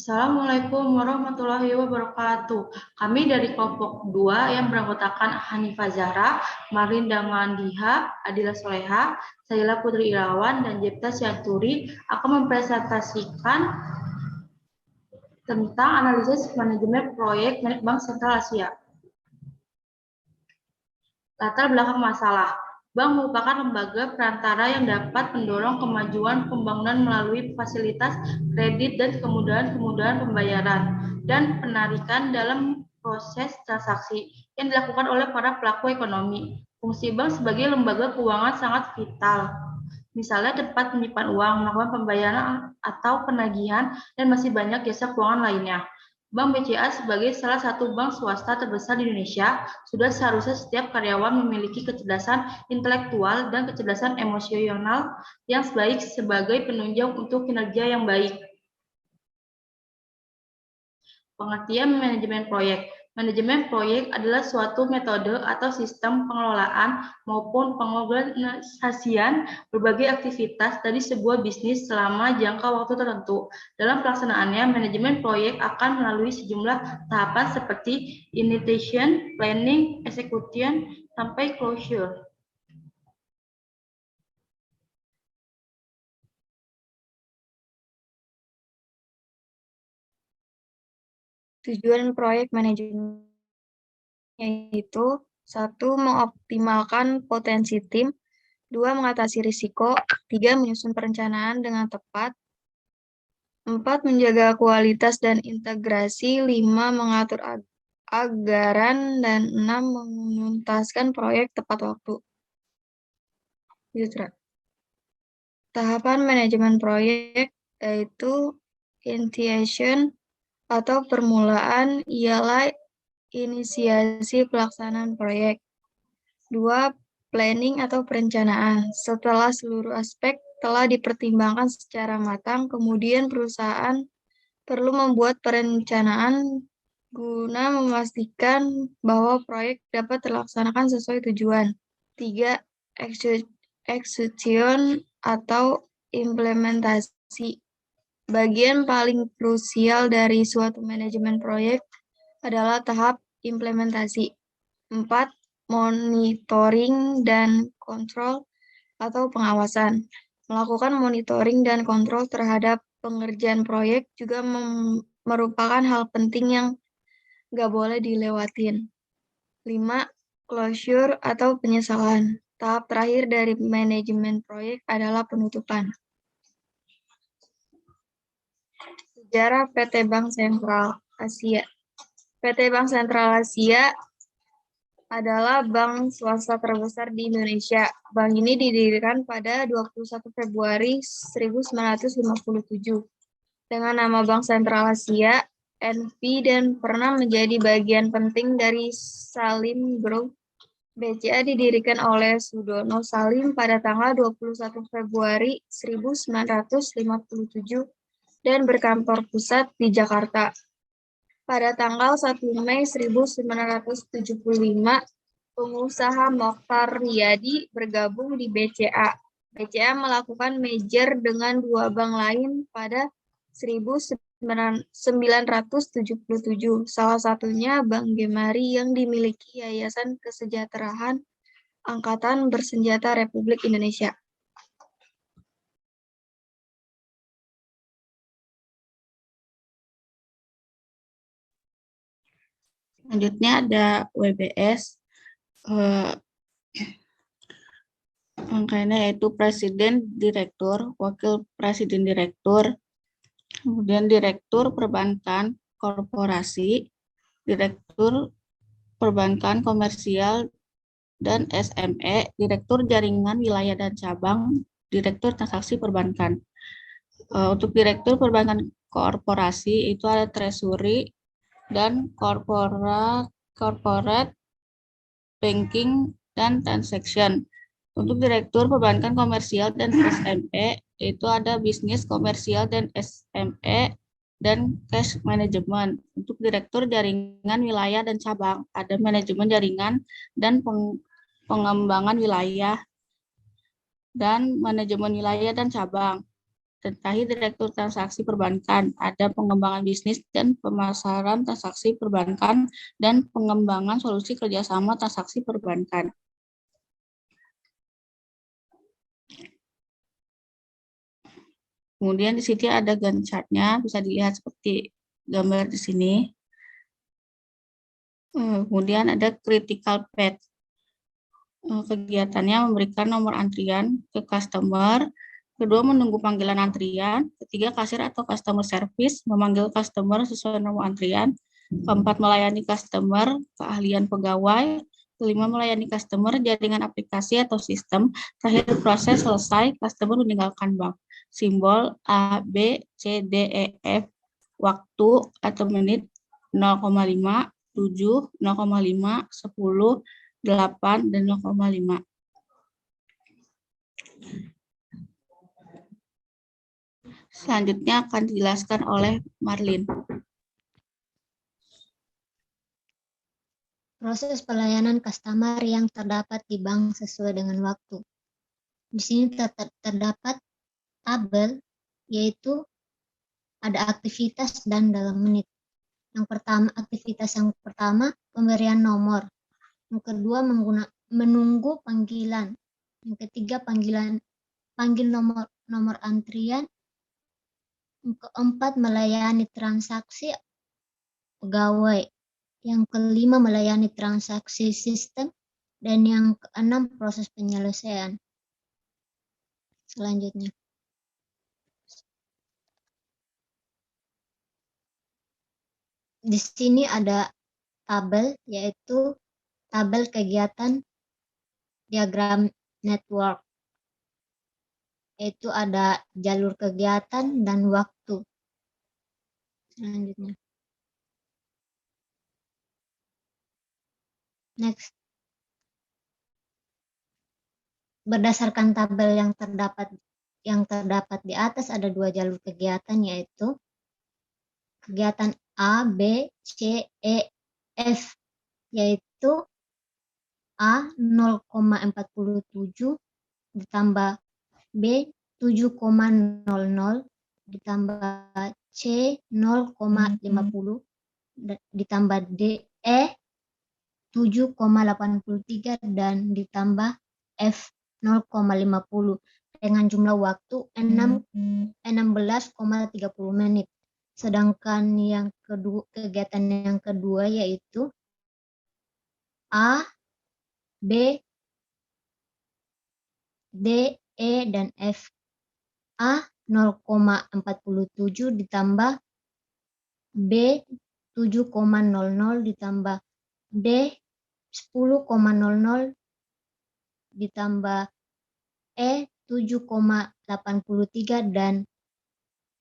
Assalamualaikum warahmatullahi wabarakatuh. Kami dari kelompok 2 yang beranggotakan Hanifah Zahra, Marinda Mandiha, Adila Soleha, Saila Putri Irawan, dan Jepta Syanturi akan mempresentasikan tentang analisis manajemen proyek milik Bank Sentral Asia. Latar belakang masalah. Bank merupakan lembaga perantara yang dapat mendorong kemajuan pembangunan melalui fasilitas kredit dan kemudahan-kemudahan pembayaran dan penarikan dalam proses transaksi yang dilakukan oleh para pelaku ekonomi. Fungsi bank sebagai lembaga keuangan sangat vital. Misalnya tempat menyimpan uang, melakukan pembayaran atau penagihan, dan masih banyak jasa keuangan lainnya. Bank BCA sebagai salah satu bank swasta terbesar di Indonesia, sudah seharusnya setiap karyawan memiliki kecerdasan intelektual dan kecerdasan emosional yang baik sebagai penunjang untuk kinerja yang baik. Pengertian manajemen proyek. Manajemen proyek adalah suatu metode atau sistem pengelolaan maupun pengorganisasian berbagai aktivitas dari sebuah bisnis selama jangka waktu tertentu. Dalam pelaksanaannya, manajemen proyek akan melalui sejumlah tahapan seperti initiation, planning, execution, sampai closure. Tujuan proyek manajemen yaitu 1. Mengoptimalkan potensi tim, 2. Mengatasi risiko, 3. Menyusun perencanaan dengan tepat, 4. Menjaga kualitas dan integrasi, 5. Mengatur anggaran, dan 6. Menuntaskan proyek tepat waktu. Tahapan manajemen proyek yaitu initiation atau permulaan ialah inisiasi pelaksanaan proyek. 2. Planning atau perencanaan. Setelah seluruh aspek telah dipertimbangkan secara matang, kemudian perusahaan perlu membuat perencanaan guna memastikan bahwa proyek dapat terlaksanakan sesuai tujuan. 3. Execution atau implementasi. Bagian paling krusial dari suatu manajemen proyek adalah tahap implementasi. 4. Monitoring dan kontrol atau pengawasan. Melakukan monitoring dan kontrol terhadap pengerjaan proyek juga merupakan hal penting yang nggak boleh dilewatin. 5. Closure atau penyesalan. Tahap terakhir dari manajemen proyek adalah penutupan. Sejarah PT Bank Sentral Asia. PT Bank Sentral Asia adalah bank swasta terbesar di Indonesia. Bank ini didirikan pada 21 Februari 1957 dengan nama Bank Sentral Asia (NV) dan pernah menjadi bagian penting dari Salim Group. BCA didirikan oleh Sudono Salim pada tanggal 21 Februari 1957 dan berkantor pusat di Jakarta. Pada tanggal 1 Mei 1975, pengusaha Mokhtar Riyadi bergabung di BCA. BCA melakukan merger dengan dua bank lain pada 1977, salah satunya Bank Gemari yang dimiliki Yayasan Kesejahteraan Angkatan Bersenjata Republik Indonesia. Selanjutnya ada WBS. Rangkaiannya yaitu Presiden, Direktur, Wakil Presiden Direktur, kemudian Direktur Perbankan Korporasi, Direktur Perbankan Komersial dan SME, Direktur Jaringan Wilayah dan Cabang, Direktur Transaksi Perbankan. Untuk Direktur Perbankan Korporasi itu ada Treasury dan corporate banking dan transaction. Untuk Direktur Perbankan Komersial dan SME itu ada bisnis komersial dan SME dan cash management. Untuk Direktur Jaringan Wilayah dan Cabang ada manajemen jaringan dan pengembangan wilayah dan manajemen wilayah dan cabang. Tetapi Direktur Transaksi Perbankan, ada pengembangan bisnis dan pemasaran transaksi perbankan, dan pengembangan solusi kerjasama transaksi perbankan. Kemudian di sini ada Gantt chart-nya, bisa dilihat seperti gambar di sini. Kemudian ada critical path. Kegiatannya memberikan nomor antrian ke customer, kedua menunggu panggilan antrian, ketiga kasir atau customer service memanggil customer sesuai nomor antrian, keempat melayani customer, keahlian pegawai, kelima melayani customer, jaringan aplikasi atau sistem, terakhir proses selesai, customer meninggalkan bank. Simbol A, B, C, D, E, F, waktu atau menit 0,5, 7, 0,5, 10, 8, dan 0,5. Selanjutnya akan dijelaskan oleh Marlin. Proses pelayanan customer yang terdapat di bank sesuai dengan waktu. Di sini terdapat tabel, yaitu ada aktivitas dan dalam menit. Aktivitas yang pertama pemberian nomor. Yang kedua menunggu panggilan. Yang ketiga panggil nomor antrian. Yang keempat melayani transaksi pegawai. Yang kelima melayani transaksi sistem, dan yang keenam proses penyelesaian. Selanjutnya. Di sini ada tabel, yaitu tabel kegiatan diagram network. Yaitu ada jalur kegiatan dan waktu. Selanjutnya. Next. Berdasarkan tabel yang terdapat di atas ada dua jalur kegiatan, yaitu kegiatan A, B, C, E, F, yaitu A 0,47 ditambah B 7,00 ditambah C 0,50 ditambah D E 7,83 dan ditambah F 0,50 dengan jumlah waktu 16,30 menit. Sedangkan kegiatan yang kedua yaitu A, B, D, E, dan F. A 0,47 ditambah B 7,00 ditambah D 10,00 ditambah E 7,83 dan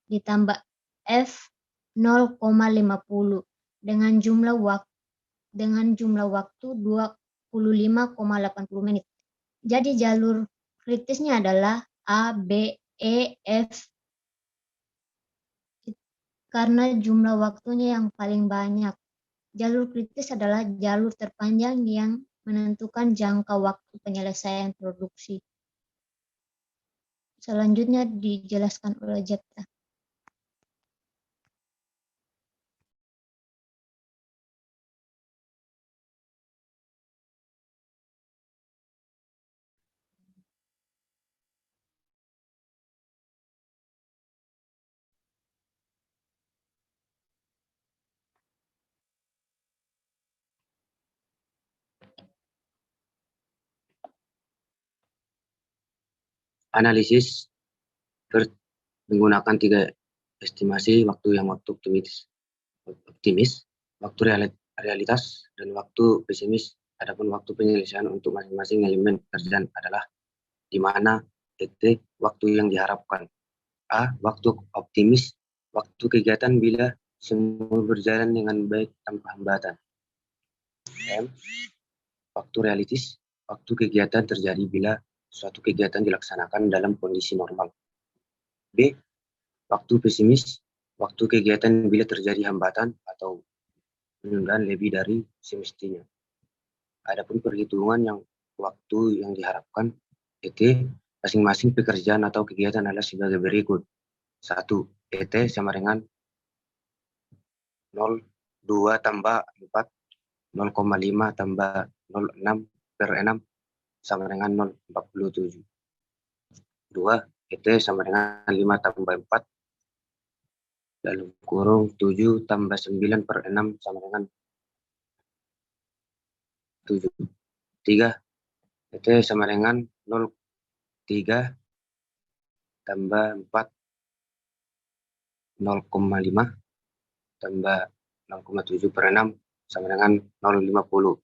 ditambah F 0,50 dengan jumlah waktu 25,80 menit. Jadi jalur kritisnya adalah A, B, E, F karena jumlah waktunya yang paling banyak. Jalur kritis adalah jalur terpanjang yang menentukan jangka waktu penyelesaian produksi. Selanjutnya dijelaskan oleh Jepta. Analisis menggunakan 3 estimasi waktu yang waktu optimis, waktu realitas, dan waktu pesimis. Adapun waktu penyelesaian untuk masing-masing elemen pekerjaan adalah di mana titik waktu yang diharapkan. A. Waktu optimis, waktu kegiatan bila semua berjalan dengan baik tanpa hambatan. M. Waktu realistis, waktu kegiatan terjadi bila suatu kegiatan dilaksanakan dalam kondisi normal. B. Waktu pesimis, waktu kegiatan bila terjadi hambatan atau penundaan lebih dari semestinya. Adapun perhitungan yang waktu yang diharapkan, masing-masing pekerjaan atau kegiatan adalah sebagai berikut. 1. ET sama dengan 0,2 tambah 4, 0,5 tambah 0,6 per 6 sama dengan 0,47. 2. ET sama dengan 5 tambah 4 dalam kurung 7 tambah 9 per 6 sama dengan 7. 3. ET sama dengan 0,3 tambah 4, 0,5 tambah 0,7 per 6 sama dengan 0,50.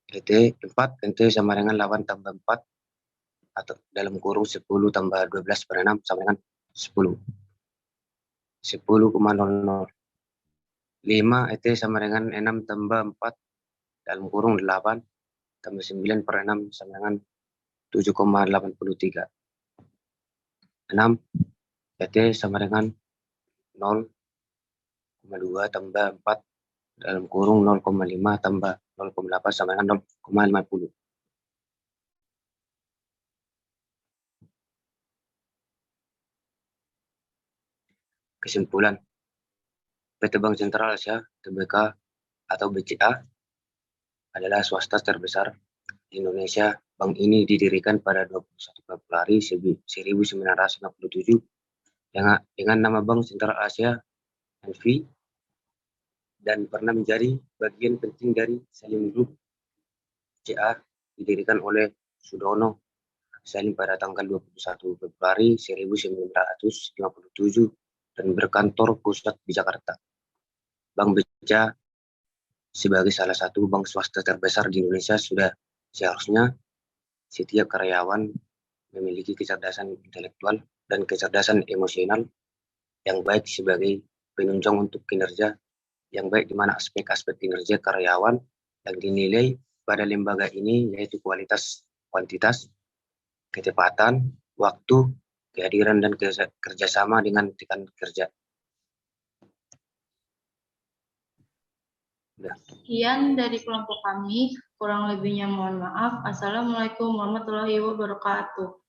ET 4, ET sama dengan 8 tambah 4 atau dalam kurung 10 tambah 12 per 6 sama dengan 10. 10,00. 5 ET sama dengan 6 tambah 4 dalam kurung 8 tambah 9 per 6 sama dengan 7,83. 6 ET sama dengan 0,2 tambah 4 dalam kurung 0,5 tambah 0,8 sama dengan 0,50. Kesimpulan, PT Bank Sentral Asia, TBK atau BCA adalah swasta terbesar di Indonesia. Bank ini didirikan pada 21 Februari 1957 dengan nama Bank Sentral Asia (NV) dan pernah menjadi bagian penting dari Salim Group. BCA didirikan oleh Sudono Salim pada tanggal 21 Februari 1957 dan berkantor pusat di Jakarta. Bank BCA sebagai salah satu bank swasta terbesar di Indonesia sudah seharusnya setiap karyawan memiliki kecerdasan intelektual dan kecerdasan emosional yang baik sebagai penunjang untuk kinerja yang baik, di mana aspek-aspek kinerja karyawan yang dinilai pada lembaga ini yaitu kualitas, kuantitas, ketepatan, waktu, kehadiran, dan kerjasama dengan rekan kerja. Sekian dari kelompok kami, kurang lebihnya mohon maaf. Assalamualaikum warahmatullahi wabarakatuh.